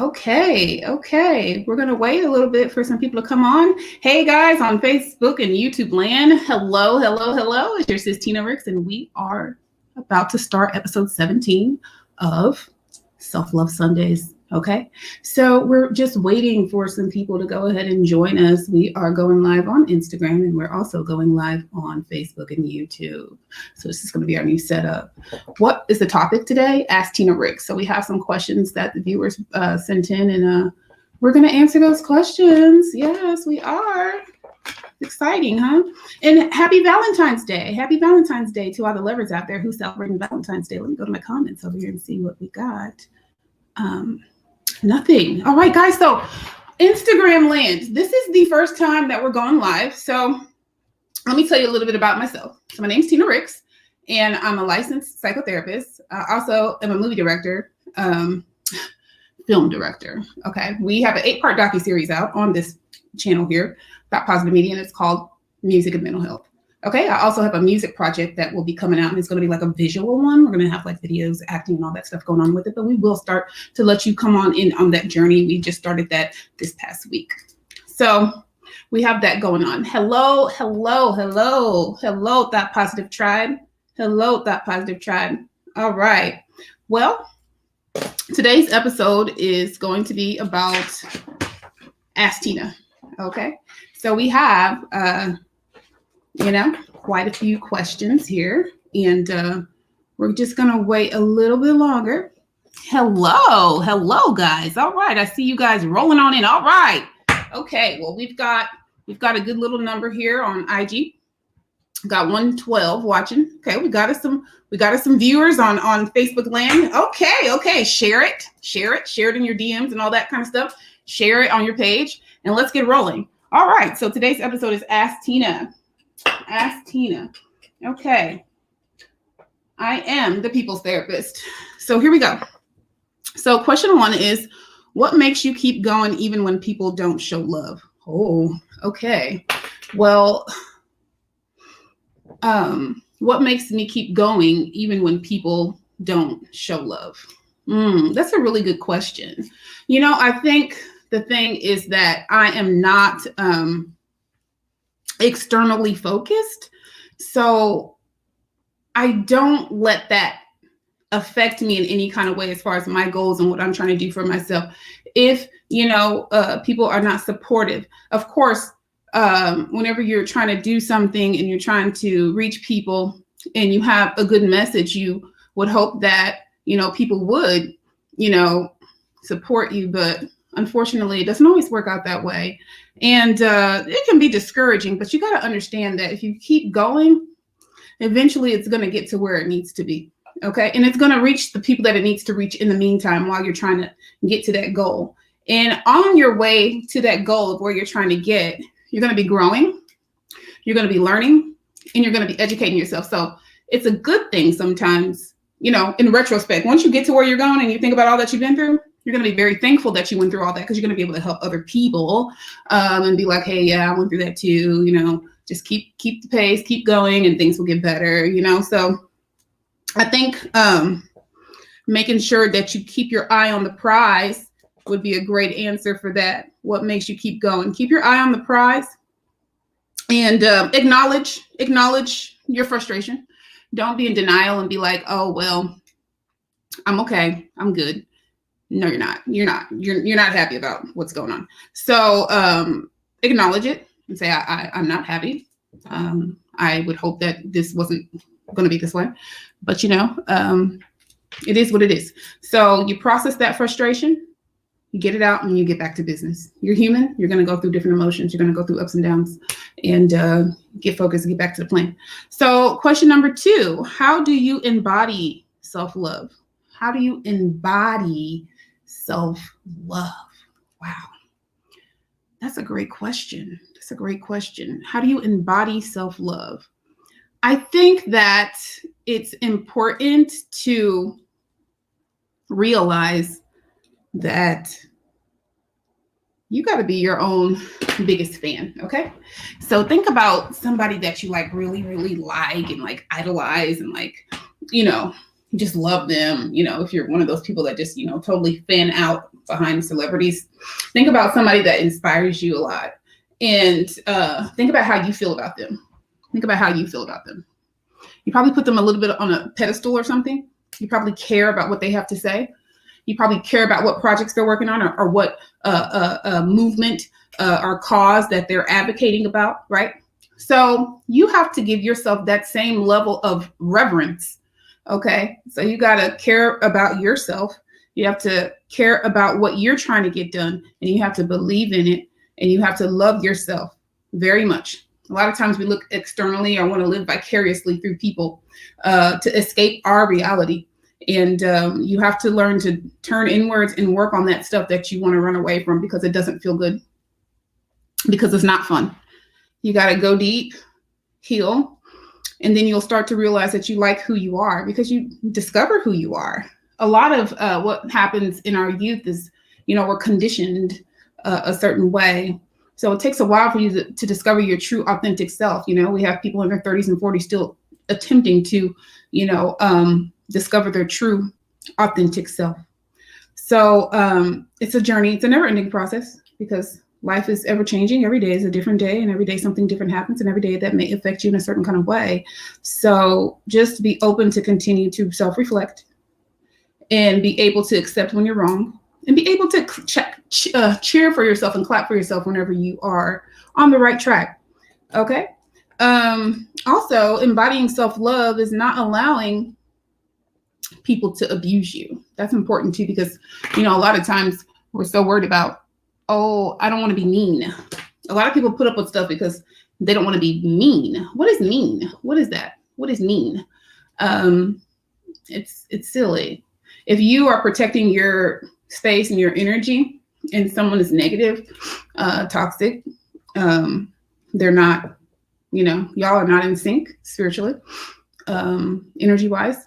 Okay. We're going to wait a little bit for some people to come on. Hey, guys, on Facebook and YouTube land. Hello. It's your sis, Tina Ricks, and we are about to start episode 17 of Self-Love Sundays. Okay, so we're just waiting for some people to go ahead and join us. We are going live on Instagram, and we're also going live on Facebook and YouTube. So this is going to be our new setup. What is the topic today? Ask Tina Ricks. So we have some questions that the viewers sent in, and we're going to answer those questions. Yes, we are. Exciting, huh? And happy Valentine's Day. Happy Valentine's Day to all the lovers out there who celebrating Valentine's Day. Let me go to my comments over here and see what we got. Nothing. All right, guys. So Instagram land. This is the first time that we're going live. So let me tell you a little bit about myself. So my name's Tina Ricks, and I'm a licensed psychotherapist. I also am a movie director, film director. Okay. We have an 8-part docuseries out on this channel here about positive media, and it's called Music and Mental Health. Okay, I also have a music project that will be coming out, and it's going to be like a visual one. We're going to have like videos, acting, and all that stuff going on with it, but we will start to let you come on in on that journey. We just started that this past week. So we have that going on. Hello, Thought Positive Tribe. Hello, Thought Positive Tribe. All right. Well, today's episode is going to be about Ask Tina. Okay. So we have, quite a few questions here, and we're just going to wait a little bit longer. Hello, guys. All right. I see you guys rolling on in. All right. Okay. Well, we've got a good little number here on IG. Got 112 watching. Okay. We got us some viewers on Facebook land. Okay. Share it in your DMs and all that kind of stuff. Share it on your page, and let's get rolling. All right. So today's episode is Ask Tina. Ask Tina. Okay. I am the people's therapist. So here we go. So question 1 is, what makes you keep going even when people don't show love? Oh, okay. Well, what makes me keep going even when people don't show love? That's a really good question. I think the thing is that I am not externally focused. So I don't let that affect me in any kind of way as far as my goals and what I'm trying to do for myself. If, people are not supportive, of course, whenever you're trying to do something and you're trying to reach people and you have a good message, you would hope that, people would, support you. But unfortunately, it doesn't always work out that way. And it can be discouraging, but you got to understand that if you keep going, eventually it's going to get to where it needs to be. Okay. And it's going to reach the people that it needs to reach in the meantime while you're trying to get to that goal. And on your way to that goal of where you're trying to get, you're going to be growing, you're going to be learning, and you're going to be educating yourself. So it's a good thing sometimes, in retrospect, once you get to where you're going and you think about all that you've been through, you're going to be very thankful that you went through all that, because you're going to be able to help other people and be like, hey, yeah, I went through that too. Just keep the pace, keep going, and things will get better, So I think making sure that you keep your eye on the prize would be a great answer for that. What makes you keep going? Keep your eye on the prize, and acknowledge your frustration. Don't be in denial and be like, oh, well, I'm okay, I'm good. No, you're not. You're not happy about what's going on. So acknowledge it and say, I'm not happy. I would hope that this wasn't going to be this way, but it is what it is. So you process that frustration, you get it out, and you get back to business. You're human. You're going to go through different emotions. You're going to go through ups and downs, and get focused and get back to the plan. So question number 2, how do you embody self-love? How do you embody self-love? Wow. That's a great question. How do you embody self-love? I think that it's important to realize that you got to be your own biggest fan. Okay. So think about somebody that you really, really like and idolize and just love them. If you're one of those people that just, totally fan out behind celebrities, think about somebody that inspires you a lot, and think about how you feel about them. Think about how you feel about them. You probably put them a little bit on a pedestal or something. You probably care about what they have to say. You probably care about what projects they're working on, or what movement or cause that they're advocating about, right? So you have to give yourself that same level of reverence. Okay, so you got to care about yourself. You have to care about what you're trying to get done, and you have to believe in it, and you have to love yourself very much. A lot of times we look externally or want to live vicariously through people to escape our reality. And you have to learn to turn inwards and work on that stuff that you want to run away from, because it doesn't feel good, because it's not fun. You got to go deep, heal, and then you'll start to realize that you like who you are, because you discover who you are. A lot of what happens in our youth is, we're conditioned a certain way. So it takes a while for you to discover your true, authentic self. We have people in their 30s and 40s still attempting to, discover their true, authentic self. So it's a journey. It's a never-ending process, because life is ever changing. Every day is a different day, and every day something different happens, and every day that may affect you in a certain kind of way. So just be open to continue to self-reflect, and be able to accept when you're wrong, and be able to cheer for yourself and clap for yourself whenever you are on the right track. Okay. Also, embodying self-love is not allowing people to abuse you. That's important too, because, a lot of times we're so worried about, oh, I don't want to be mean. A lot of people put up with stuff because they don't want to be mean. What is mean? What is that? What is mean? It's silly. If you are protecting your space and your energy, and someone is negative, toxic, they're not, y'all are not in sync spiritually, energy wise,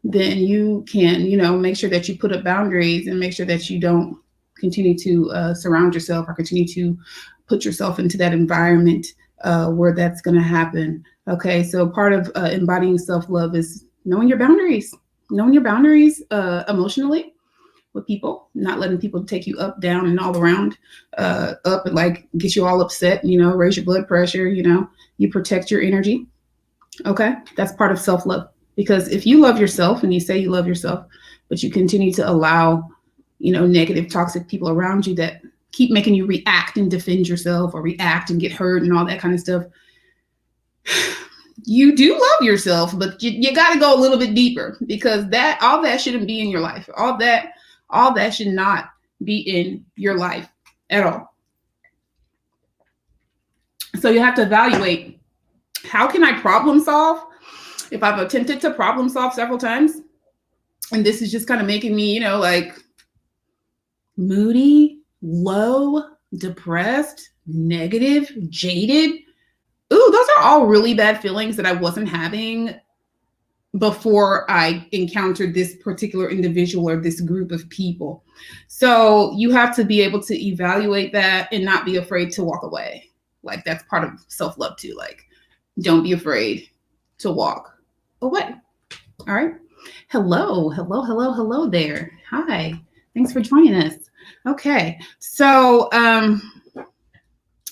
then you can, make sure that you put up boundaries, and make sure that you don't continue to surround yourself or continue to put yourself into that environment where that's going to happen. Okay, so part of embodying self-love is knowing your boundaries emotionally with people, not letting people take you up, down, and all around, up and like get you all upset, raise your blood pressure, you protect your energy. Okay, that's part of self-love, because if you love yourself and you say you love yourself, but you continue to allow negative, toxic people around you that keep making you react and defend yourself, or react and get hurt and all that kind of stuff, you do love yourself, but you got to go a little bit deeper, because all that shouldn't be in your life. All that should not be in your life at all. So you have to evaluate, how can I problem solve? If I've attempted to problem solve several times, and this is just kind of making me, like moody, low, depressed, negative, jaded. Ooh, those are all really bad feelings that I wasn't having before I encountered this particular individual or this group of people. So you have to be able to evaluate that and not be afraid to walk away. Like, that's part of self-love too. Like, don't be afraid to walk away. All right. Hello there. Hi. Thanks for joining us. Okay. So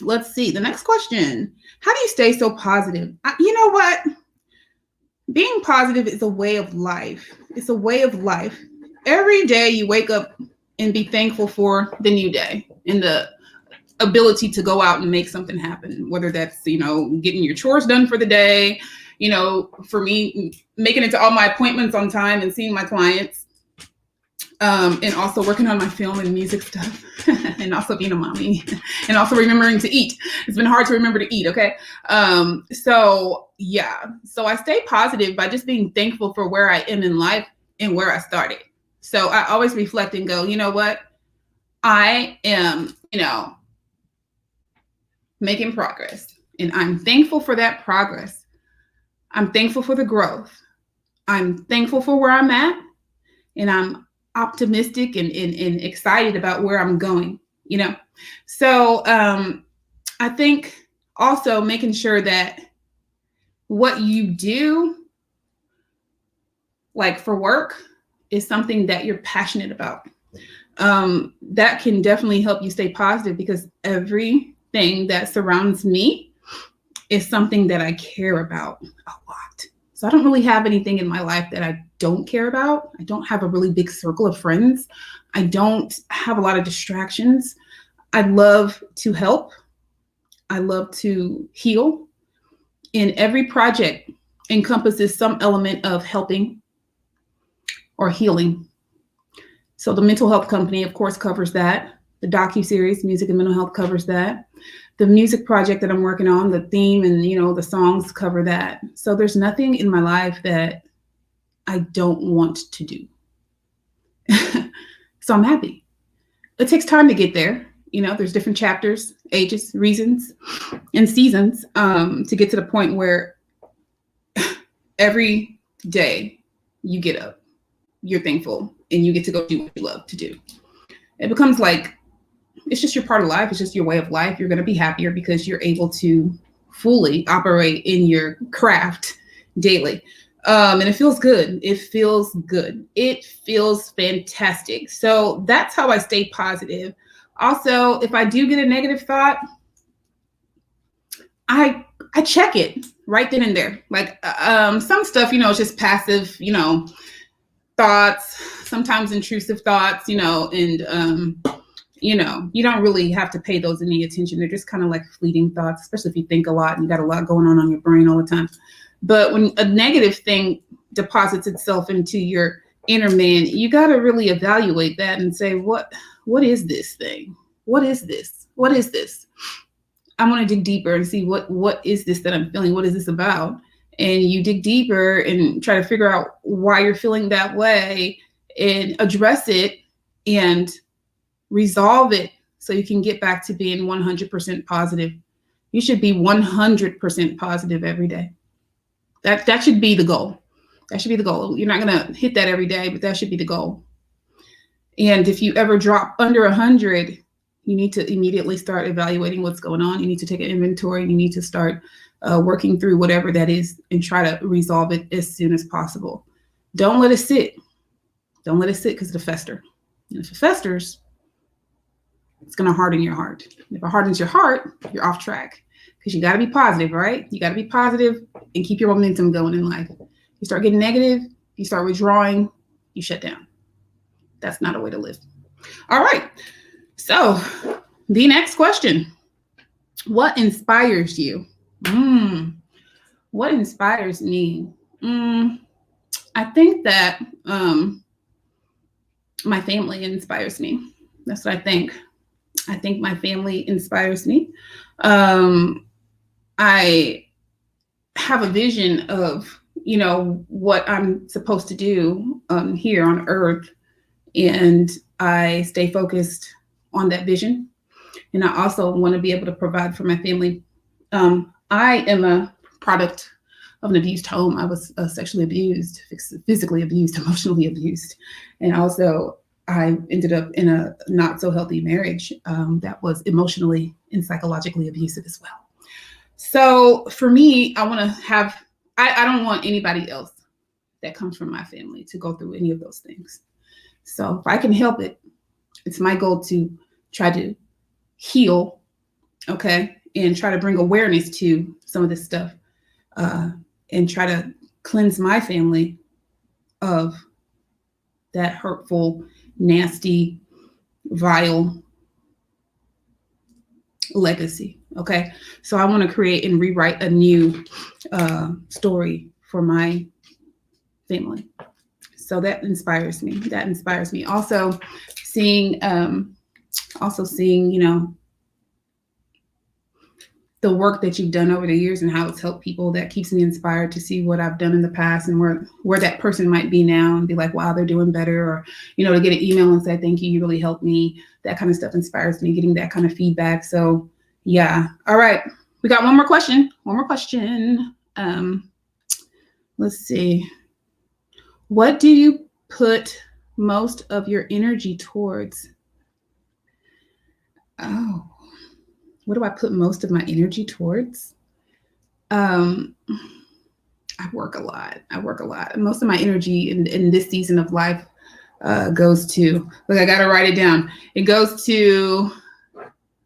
let's see. The next question. How do you stay so positive? You know what? Being positive is a way of life. It's a way of life. Every day you wake up and be thankful for the new day and the ability to go out and make something happen, whether that's, getting your chores done for the day, for me, making it to all my appointments on time and seeing my clients, and also working on my film and music stuff, and also being a mommy, and also remembering to eat. It's been hard to remember to eat. Okay. So I stay positive by just being thankful for where I am in life and where I started. So I always reflect and go, you know what? I am, making progress, and I'm thankful for that progress. I'm thankful for the growth. I'm thankful for where I'm at, and I'm optimistic and excited about where I'm going, So I think also making sure that what you do like for work is something that you're passionate about. That can definitely help you stay positive because everything that surrounds me is something that I care about a lot. So I don't really have anything in my life that I don't care about. I don't have a really big circle of friends. I don't have a lot of distractions. I love to help. I love to heal. And every project encompasses some element of helping or healing. So the mental health company, of course, covers that. The docu-series, Music and Mental Health, covers that. The music project that I'm working on, the theme and, the songs cover that. So there's nothing in my life that I don't want to do. So I'm happy. It takes time to get there. There's different chapters, ages, reasons, and seasons to get to the point where every day you get up, you're thankful, and you get to go do what you love to do. It becomes like, it's just your part of life. It's just your way of life. You're going to be happier because you're able to fully operate in your craft daily. And it feels good. It feels good. It feels fantastic. So that's how I stay positive. Also, if I do get a negative thought, I check it right then and there. Like some stuff, it's just passive, thoughts, sometimes intrusive thoughts, and you don't really have to pay those any attention. They're just kind of like fleeting thoughts, especially if you think a lot and you got a lot going on your brain all the time. But when a negative thing deposits itself into your inner man, you got to really evaluate that and say, what is this thing? What is this? What is this? I want to dig deeper and see what is this that I'm feeling? What is this about? And you dig deeper and try to figure out why you're feeling that way and address it and resolve it so you can get back to being 100% positive. You should be 100% positive every day. That should be the goal. That should be the goal. You're not going to hit that every day, but that should be the goal. And if you ever drop under 100, you need to immediately start evaluating what's going on. You need to take an inventory. You need to start working through whatever that is and try to resolve it as soon as possible. Don't let it sit. Don't let it sit because it'll fester. And if it festers, it's going to harden your heart. If it hardens your heart, you're off track because you got to be positive, right? You got to be positive and keep your momentum going in life. You start getting negative, you start withdrawing, you shut down. That's not a way to live. All right. So the next question, what inspires you? What inspires me? I think that my family inspires me. That's what I think. I think my family inspires me. I have a vision of, what I'm supposed to do here on earth. And I stay focused on that vision. And I also want to be able to provide for my family. I am a product of an abused home. I was sexually abused, physically abused, emotionally abused. And also I ended up in a not so healthy marriage that was emotionally and psychologically abusive as well. So for me, I want to have, I don't want anybody else that comes from my family to go through any of those things. So if I can help it, it's my goal to try to heal, okay, and try to bring awareness to some of this stuff and try to cleanse my family of that hurtful, nasty, vile legacy. Okay. So I want to create and rewrite a new story for my family. So that inspires me. That inspires me. Also seeing, the work that you've done over the years and how it's helped people, that keeps me inspired to see what I've done in the past and where that person might be now and be like, wow, they're doing better. Or, to get an email and say, thank you, you really helped me. That kind of stuff inspires me, getting that kind of feedback. So yeah. All right. We got one more question. Let's see. What do you put most of your energy towards? Oh, what do I put most of my energy towards? I work a lot. I work a lot. Most of my energy in this season of life goes to, look, I got to write it down. It goes to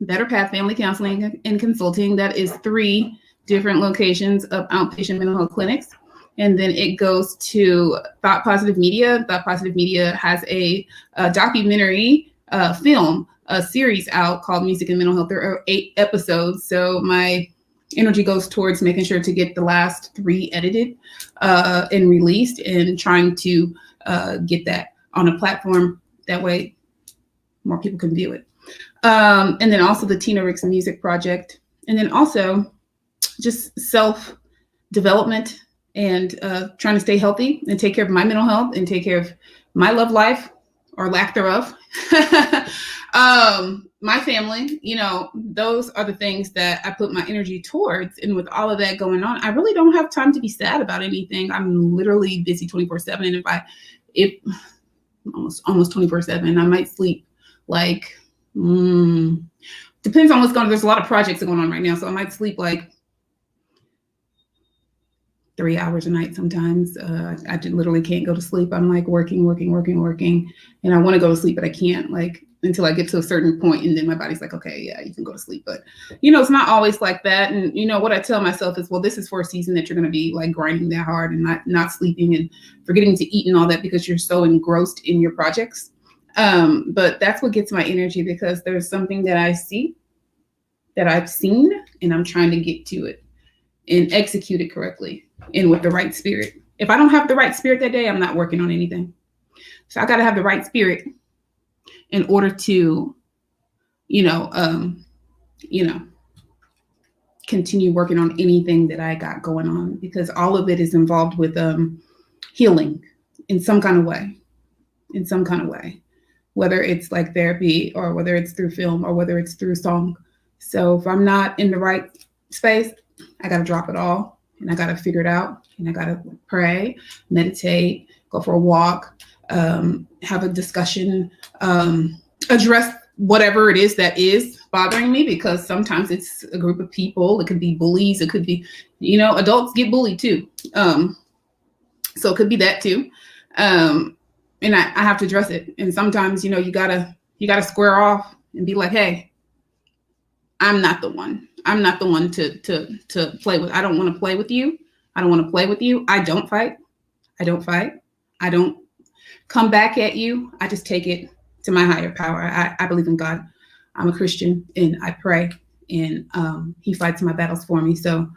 Better Path Family Counseling and Consulting. That is 3 different locations of outpatient mental health clinics. And then it goes to Thought Positive Media. Thought Positive Media has a documentary film, a series out called Music and Mental Health. There are 8 episodes. So my energy goes towards making sure to get the last 3 edited and released, and trying to get that on a platform. That way more people can view it. And then also the Tina Ricks Music Project. And then also just self-development and trying to stay healthy and take care of my mental health and take care of my love life or lack thereof. My family, those are the things that I put my energy towards. And with all of that going on, I really don't have time to be sad about anything. I'm literally busy 24/7. And if almost 24/7, I might sleep like, depends on what's going on. There's a lot of projects going on right now. So I might sleep like 3 hours a night sometimes. I literally can't go to sleep. I'm like working. And I want to go to sleep, but I can't, like, until I get to a certain point. And then my body's like, okay, yeah, you can go to sleep. But, it's not always like that. And, what I tell myself is, well, this is for a season that you're going to be like grinding that hard and not sleeping and forgetting to eat and all that because you're so engrossed in your projects. But that's what gets my energy, because there's something that I see, that I've seen, and I'm trying to get to it and execute it correctly and with the right spirit. If I don't have the right spirit that day, I'm not working on anything. So I got to have the right spirit in order to, continue working on anything that I got going on, because all of it is involved with healing in some kind of way, whether it's like therapy or whether it's through film or whether it's through song. So if I'm not in the right space, I got to drop it all and I got to figure it out, and I got to pray, meditate, go for a walk, have a discussion, address whatever it is that is bothering me, because sometimes it's a group of people. It could be bullies. It could be, adults get bullied too. So it could be that too. And I have to address it. And sometimes, you gotta square off and be like, hey, I'm not the one. I'm not the one to play with. I don't want to play with you. I don't want to play with you. I don't fight. I don't come back at you. I just take it to my higher power. I believe in God. I'm a Christian and I pray, and he fights my battles for me. So,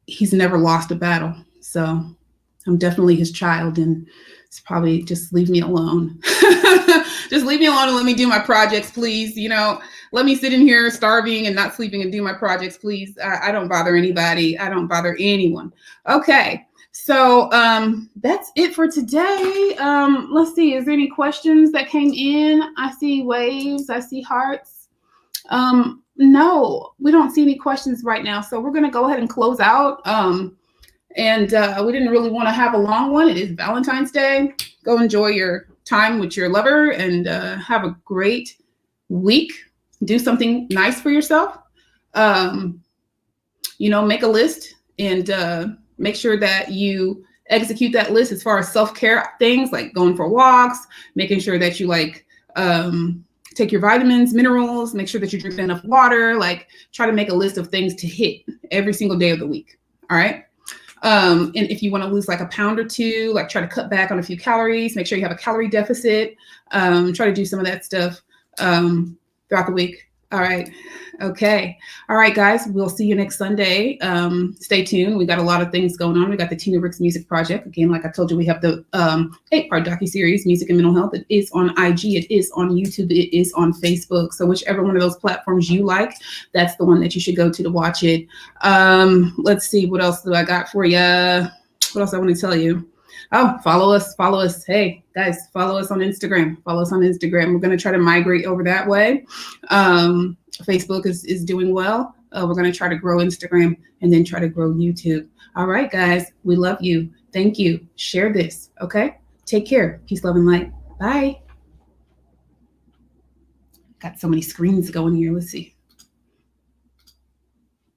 he's never lost a battle. So I'm definitely his child, and it's probably just leave me alone. Just leave me alone and let me do my projects, please. Let me sit in here starving and not sleeping and do my projects, please. I don't bother anybody. I don't bother anyone. Okay. So that's it for today. Let's see. Is there any questions that came in? I see waves. I see hearts. No, we don't see any questions right now. So we're going to go ahead and close out. And we didn't really want to have a long one. It is Valentine's Day. Go enjoy your time with your lover and have a great week. Do something nice for yourself. Make a list and make sure that you execute that list as far as self-care things, like going for walks, making sure that you take your vitamins, minerals, make sure that you drink enough water, try to make a list of things to hit every single day of the week. All right. And if you want to lose like a pound or two, try to cut back on a few calories, make sure you have a calorie deficit, try to do some of that stuff throughout the week. All right. Okay. All right, guys, we'll see you next Sunday. Stay tuned. We got a lot of things going on. We got the Tina Ricks Music Project. Again, like I told you, we have the 8-part docuseries, Music and Mental Health. It is on IG. It is on YouTube. It is on Facebook. So whichever one of those platforms you like, that's the one that you should go to watch it. Let's see. What else do I got for you? What else I want to tell you? Oh, follow us. Hey, guys, follow us on Instagram. We're going to try to migrate over that way. Facebook is doing well. We're going to try to grow Instagram and then try to grow YouTube. All right, guys, we love you. Thank you. Share this. Okay. Take care. Peace, love, and light. Bye. Got so many screens going here. Let's see.